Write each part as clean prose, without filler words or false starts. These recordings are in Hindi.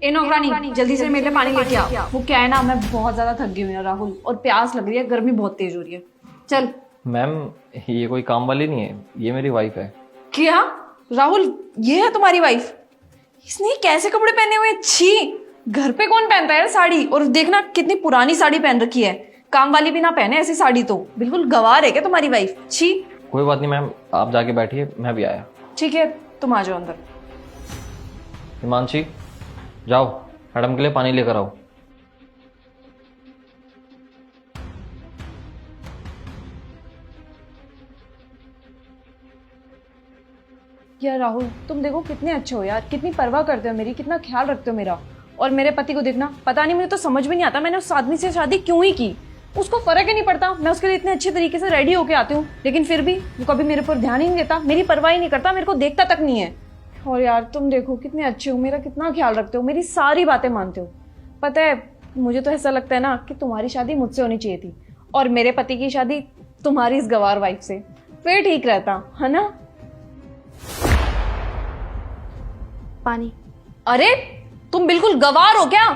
ए नौकरानी, जल्दी से मेरे लिए पानी लेके आ। वो क्या है ना, मैं बहुत ज्यादा थक गई हूँ राहुल, और प्यास लग रही है, गर्मी बहुत तेज हो रही है। चल। मैम ये कोई काम वाली नहीं है, ये मेरी वाइफ है। क्या राहुल, ये है तुम्हारी वाइफ? इसने ये कैसे कपड़े पहने हुए? छी, घर पे कौन पहनता है साड़ी? और देखना कितनी पुरानी साड़ी पहन रखी है। काम वाली भी ना पहने ऐसी साड़ी तो बिल्कुल गवार है क्या तुम्हारी वाइफ? छी। कोई बात नहीं मैम, आप जाके बैठिए, मैं भी आया। ठीक है, तुम आ जाओ अंदर। हिमांशी जाओ, मैडम के लिए पानी लेकर आओ। यार राहुल, तुम देखो कितने अच्छे हो यार, कितनी परवाह करते हो मेरी, कितना ख्याल रखते हो मेरा। और मेरे पति को देखना, पता नहीं, मुझे तो समझ में नहीं आता मैंने उस आदमी से शादी क्यों ही की। उसको फर्क ही नहीं पड़ता, मैं उसके लिए इतने अच्छे तरीके से रेडी होके आती हूँ, लेकिन फिर भी वो कभी मेरे पर ध्यान ही नहीं देता, मेरी परवाह ही नहीं करता, मेरे को देखता तक नहीं है। और यार तुम देखो कितने अच्छे हो, मेरा कितना ख्याल रखते हो, मेरी सारी बातें मानते हो। पता है, मुझे तो ऐसा लगता है ना कि तुम्हारी शादी मुझसे होनी चाहिए थी, और मेरे पति की शादी तुम्हारी इस गवार वाइफ से, फिर ठीक रहता है ना। पानी। अरे तुम बिल्कुल गवार हो क्या?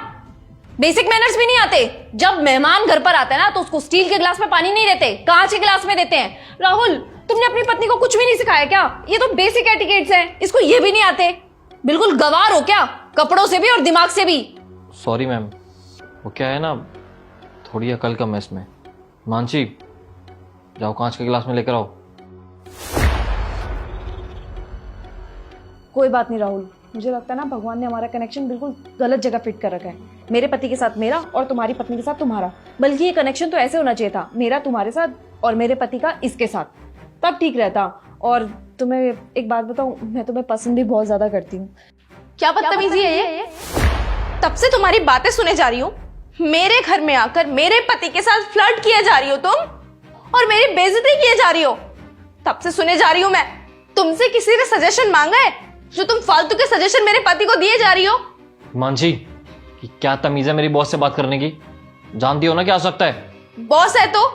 बेसिक मैनर्स भी नहीं आते? जब मेहमान घर पर आते हैं ना तो उसको स्टील के गिलास में पानी नहीं देते, कांच के गिलास में देते हैं। राहुल, तुमने अपनी पत्नी को कुछ भी नहीं सिखाया क्या? ये तो बेसिक एटिकेट्स हैं, इसको ये भी नहीं आते? बिल्कुल गवार हो क्या, कपड़ों से भी और दिमाग से भी? सॉरी मैम, वो क्या है ना, थोड़ी अकल कम है इसमें। हिमांशी जाओ, कांच के गिलास में लेकर आओ। कोई बात नहीं राहुल, मुझे लगता है ना भगवान ने हमारा कनेक्शन बिल्कुल गलत जगह फिट कर रखा है। मेरे पति के साथ मेरा और तुम्हारी पत्नी के साथ तुम्हारा, बल्कि ये कनेक्शन तो ऐसे होना चाहिए था, मेरा तुम्हारे साथ और मेरे पति का इसके साथ, तब ठीक रहता। और तुम्हें एक बात बताऊं, मैं तुम्हें पसंद भी बहुत ज्यादा करती हूँ। क्या बदतमीजी है ये? तब से तुम्हारी बातें सुने जा रही हूँ, मेरे घर में आकर मेरे पति के साथ फ्लर्ट किए जा रही हो तुम, और मेरी बेइज्जती किए जा रही हो। तब से सुने जा रही हूँ मैं। तुमसे किसी ने सजेशन मांगा है जो तुम फालतू के सजेशन मेरे पति को दिए जा रही हो? हिमांशी कि क्या तमीज है मेरी बॉस से बात करने की? जानती हो ना क्या हो सकता है? बॉस है तो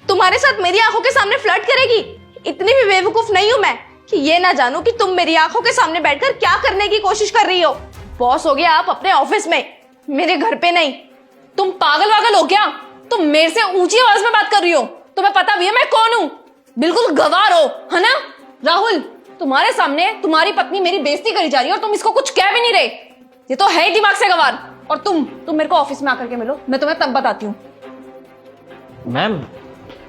तुम्हारे साथ मेरी आंखों के सामने फ्लर्ट करेगी? इतनी भी बेवकूफ नहीं हूं मैं कि ये ना जानूं कि तुम मेरी आंखों के सामने बैठकर क्या करने की कोशिश कर रही हो। बॉस हो गया आप अपने ऑफिस में, मेरे घर पे नहीं। तुम पागल वागल हो क्या? तुम मेरे से ऊंची आवाज में बात कर रही हो? तुम्हें पता भी है मैं कौन हूं? बिल्कुल गवार हो, है ना? राहुल, तुम्हारे सामने तुम्हारी पत्नी मेरी बेइज्जती करी जा रही है और तुम इसको कुछ कह भी नहीं रहे। ये तो है ही दिमाग से गवार। और तुम मेरे को ऑफिस में आकर के मिलो, मैं तुम्हें तब बताती हूँ। मैम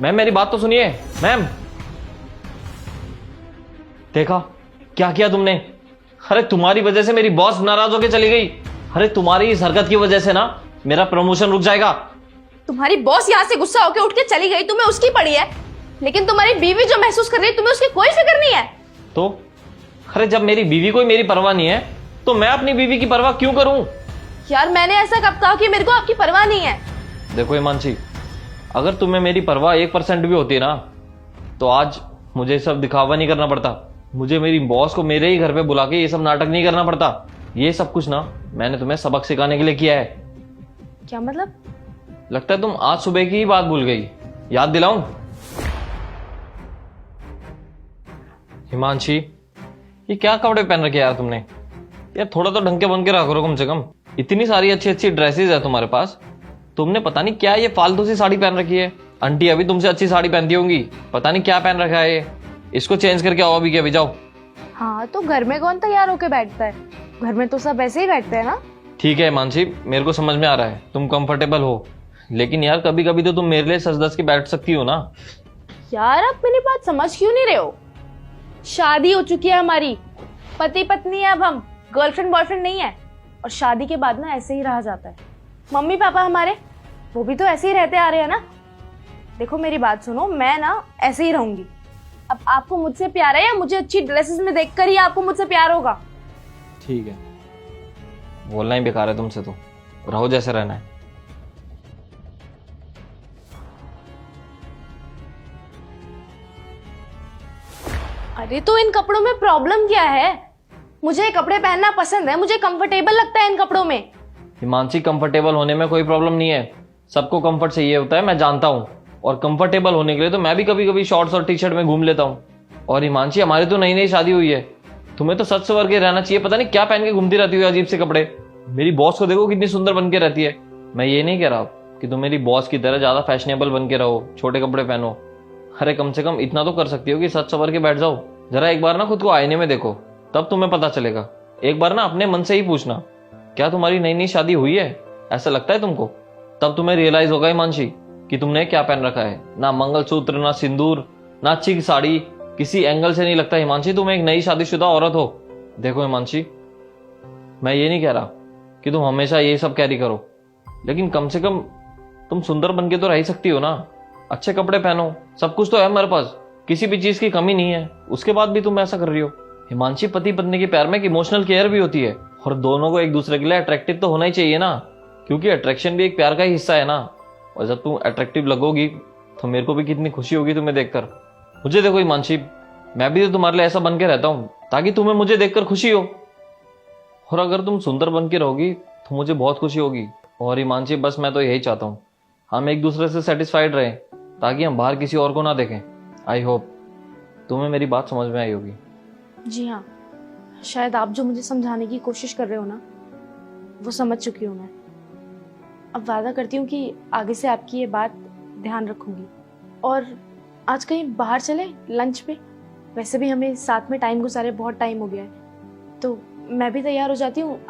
मैम मेरी बात तो सुनिए। मैम देखा क्या किया तुमने? अरे तुम्हारी वजह से मेरी बॉस नाराज होकर चली गई। अरे तुम्हारी इस हरकत की वजह से ना मेरा प्रमोशन रुक जाएगा। तुम्हारी बॉस यहाँ से गुस्सा होकर उठ के चली गई, तुम्हें उसकी पड़ी है, लेकिन तुम्हारी बीवी जो महसूस कर रही है तुम्हें उसकी कोई फिक्र नहीं है। तो अरे जब मेरी बीवी को ही मेरी परवाह नहीं है तो मैं अपनी बीवी की परवाह क्यों करूं? यार मैंने ऐसा कब कहा कि मेरे को आपकी परवाह नहीं है? देखो हिमांशी, अगर तुम्हें मेरी परवाह 1% भी होती ना तो आज मुझे सब दिखावा नहीं करना पड़ता। मुझे मेरी बॉस को मेरे ही घर पे बुला के ये सब नाटक नहीं करना पड़ता। ये सब कुछ ना मैंने तुम्हें सबक सिखाने के लिए किया है। क्या मतलब? लगता है तुम आज सुबह की ही बात भूल गई। याद दिलाऊं? हिमांशी ये क्या कपड़े पहन रखे यार तुमने? यार थोड़ा तो ढंग के बन के रखो कम से कम। इतनी सारी अच्छी अच्छी ड्रेसेस है तुम्हारे पास, तुमने पता नहीं क्या ये फालतू सी साड़ी पहन रखी है। आंटी अभी तुमसे अच्छी साड़ी पहनती होंगी, पता नहीं क्या पहन रखा है ये। इसको चेंज करके आओ अभी के अभी, जाओ। हाँ तो घर में कौन तैयार होके बैठता है? घर में तो सब ऐसे ही बैठते हैं ना। ठीक है हिमांशी, मेरे को समझ में आ रहा है तुम कंफर्टेबल हो, लेकिन यार कभी कभी तो तुम मेरे लिए सच धज के बैठ सकती हो ना। यार आप मेरी बात समझ क्यों नहीं रहे हो? शादी हो चुकी है हमारी, पति पत्नी है अब हम, गर्लफ्रेंड बॉयफ्रेंड नहीं है। और शादी के बाद ना ऐसे ही रहा जाता है। मम्मी पापा हमारे वो भी तो ऐसे ही रहते आ रहे हैं ना। देखो मेरी बात सुनो, मैं ना ऐसे ही रहूंगी। अब आपको मुझसे प्यार है या मुझे अच्छी ड्रेसेस में देखकर ही आपको मुझसे प्यार होगा? ठीक है, बोलना ही बेकार है तुमसे, तो रहो जैसे रहना है। अरे तो इन कपड़ों में प्रॉब्लम क्या है? मुझे ये कपड़े पहनना पसंद है, मुझे कंफर्टेबल लगता है इन कपड़ों में। हिमांशी कंफर्टेबल होने में कोई प्रॉब्लम नहीं है, सबको कंफर्ट चाहिए होता है, मैं जानता हूँ। और कंफर्टेबल होने के लिए तो मैं भी कभी कभी शॉर्ट्स और टी शर्ट में घूम लेता हूँ। और हिमांशी हमारी तो नई नई शादी हुई है, तुम्हें तो सच सवर के रहना चाहिए। पता नहीं क्या पहन के घूमती रहती हो अजीब से कपड़े। मेरी बॉस को देखो कितनी सुंदर बन के रहती है। मैं ये नहीं कह रहा कि तुम मेरी बॉस की तरह ज्यादा फैशनेबल बन के रहो, छोटे कपड़े पहनो। अरे कम से कम इतना तो कर सकती हो कि सच सवर के बैठ जाओ। जरा एक बार ना खुद को आईने में देखो, तब तुम्हें पता चलेगा। एक बार ना अपने मन से ही पूछना, क्या तुम्हारी नई नई शादी हुई है? ऐसा लगता है तुमको? तब तुम्हें रियलाइज होगा हिमांशी कि तुमने क्या पहन रखा है। ना मंगलसूत्र, ना सिंदूर, ना अच्छी साड़ी। किसी एंगल से नहीं लगता हिमांशी तुम एक नई शादीशुदा औरत हो। देखो हिमांशी, मैं ये नहीं कह रहा कि तुम हमेशा ये सब कैरी करो, लेकिन कम से कम तुम सुंदर बन के तो रह ही सकती हो ना। अच्छे कपड़े पहनो, सब कुछ तो है हमारे पास, किसी भी चीज की कमी नहीं है। उसके बाद भी तुम ऐसा कर रही हो। हिमांशी, पति पत्नी के प्यार में एक इमोशनल केयर भी होती है, और दोनों को एक दूसरे के लिए अट्रैक्टिव तो होना ही चाहिए ना, क्योंकि अट्रैक्शन भी एक प्यार का ही हिस्सा है ना। और जब तुम अट्रैक्टिव लगोगी तो मेरे को भी कितनी खुशी होगी तुम्हें देखकर। मुझे देखो हिमांशी, मैं भी तो तुम्हारे लिए ऐसा बन के रहता हूँ ताकि तुम्हें मुझे देखकर खुशी हो। और अगर तुम सुंदर बन के रहोगी तो मुझे बहुत खुशी होगी। और हिमांशी, बस मैं तो यही चाहता हूँ, हम एक दूसरे से सेटिस्फाइड रहें ताकि हम बाहर किसी और को ना देखें। आई होप तुम्हें मेरी बात समझ में आई होगी। जी हाँ, शायद आप जो मुझे समझाने की कोशिश कर रहे हो ना, वो समझ चुकी हूँ मैं। अब वादा करती हूँ कि आगे से आपकी ये बात ध्यान रखूंगी। और आज कहीं बाहर चले लंच पे? वैसे भी हमें साथ में टाइम गुजारे बहुत टाइम हो गया है, तो मैं भी तैयार हो जाती हूँ।